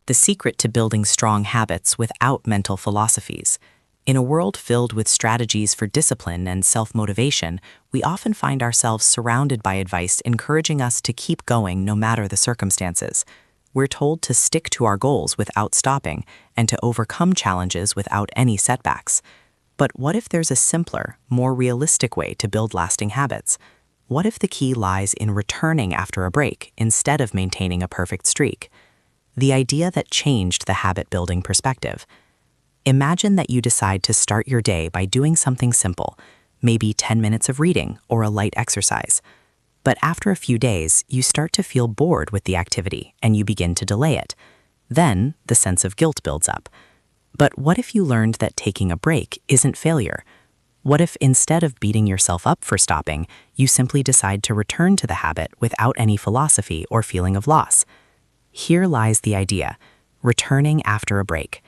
the secret to building strong habits without mental philosophies. In a world filled with strategies for discipline and self-motivation, we often find ourselves surrounded by advice encouraging us to keep going no matter the circumstances. We're told to stick to our goals without stopping and to overcome challenges without any setbacks. But what if there's a simpler, more realistic way to build lasting habits? What if the key lies in returning after a break instead of maintaining a perfect streak? The idea that changed the habit-building perspective. Imagine that you decide to start your day by doing something simple, maybe 10 minutes of reading or a light exercise. But after a few days, you start to feel bored with the activity and you begin to delay it. Then, the sense of guilt builds up. But what if you learned that taking a break isn't failure? What if instead of beating yourself up for stopping, you simply decide to return to the habit without any philosophy or feeling of loss? Here lies the idea: returning after a break.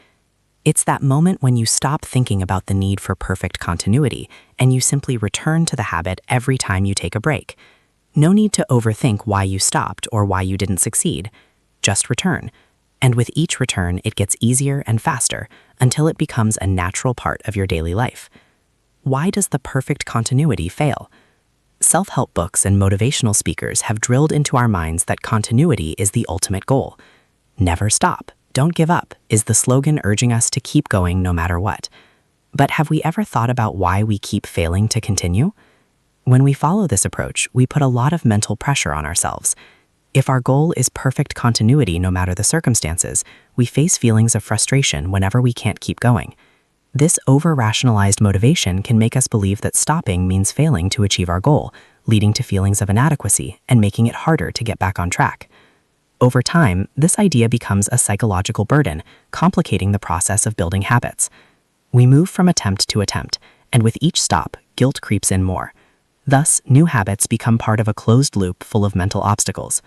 It's that moment when you stop thinking about the need for perfect continuity and you simply return to the habit every time you take a break. No need to overthink why you stopped or why you didn't succeed. Just return. And with each return, it gets easier and faster until it becomes a natural part of your daily life. Why does the perfect continuity fail? Self-help books and motivational speakers have drilled into our minds that continuity is the ultimate goal. Never stop. Don't give up is the slogan urging us to keep going no matter what. But have we ever thought about why we keep failing to continue? When we follow this approach, we put a lot of mental pressure on ourselves. If our goal is perfect continuity no matter the circumstances, we face feelings of frustration whenever we can't keep going. This over-rationalized motivation can make us believe that stopping means failing to achieve our goal, leading to feelings of inadequacy and making it harder to get back on track. Over time, this idea becomes a psychological burden, complicating the process of building habits. We move from attempt to attempt, and with each stop, guilt creeps in more. Thus, new habits become part of a closed loop full of mental obstacles.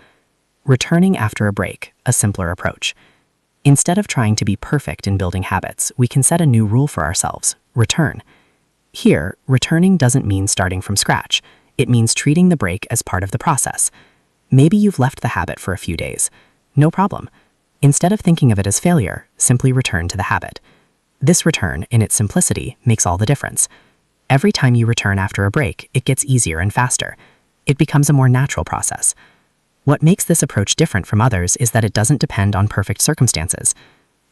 Returning after a break, a simpler approach. Instead of trying to be perfect in building habits, we can set a new rule for ourselves: return. Here, returning doesn't mean starting from scratch. It means treating the break as part of the process. Maybe you've left the habit for a few days. No problem. Instead of thinking of it as failure, simply return to the habit. This return, in its simplicity, makes all the difference. Every time you return after a break, it gets easier and faster. It becomes a more natural process. What makes this approach different from others is that it doesn't depend on perfect circumstances.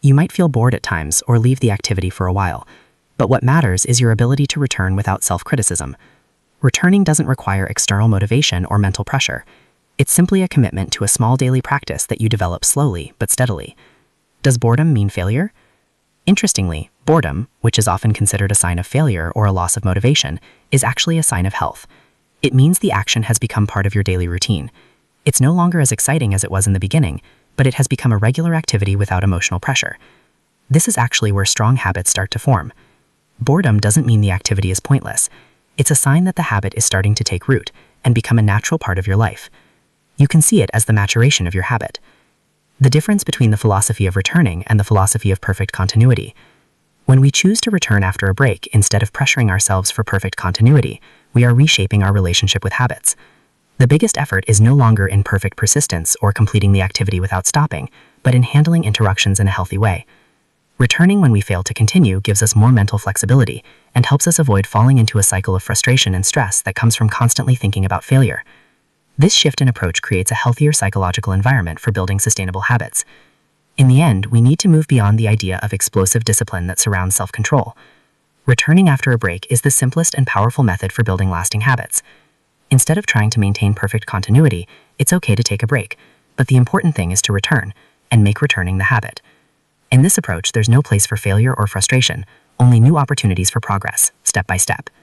You might feel bored at times or leave the activity for a while, but what matters is your ability to return without self-criticism. Returning doesn't require external motivation or mental pressure. It's simply a commitment to a small daily practice that you develop slowly but steadily. Does boredom mean failure? Interestingly, boredom, which is often considered a sign of failure or a loss of motivation, is actually a sign of health. It means the action has become part of your daily routine. It's no longer as exciting as it was in the beginning, but it has become a regular activity without emotional pressure. This is actually where strong habits start to form. Boredom doesn't mean the activity is pointless. It's a sign that the habit is starting to take root and become a natural part of your life. You can see it as the maturation of your habit. The difference between the philosophy of returning and the philosophy of perfect continuity. When we choose to return after a break instead of pressuring ourselves for perfect continuity, we are reshaping our relationship with habits. The biggest effort is no longer in perfect persistence or completing the activity without stopping, but in handling interruptions in a healthy way. Returning when we fail to continue gives us more mental flexibility and helps us avoid falling into a cycle of frustration and stress that comes from constantly thinking about failure. This shift in approach creates a healthier psychological environment for building sustainable habits. In the end, we need to move beyond the idea of explosive discipline that surrounds self-control. Returning after a break is the simplest and powerful method for building lasting habits. Instead of trying to maintain perfect continuity, it's okay to take a break, but the important thing is to return and make returning the habit. In this approach, there's no place for failure or frustration, only new opportunities for progress, step by step.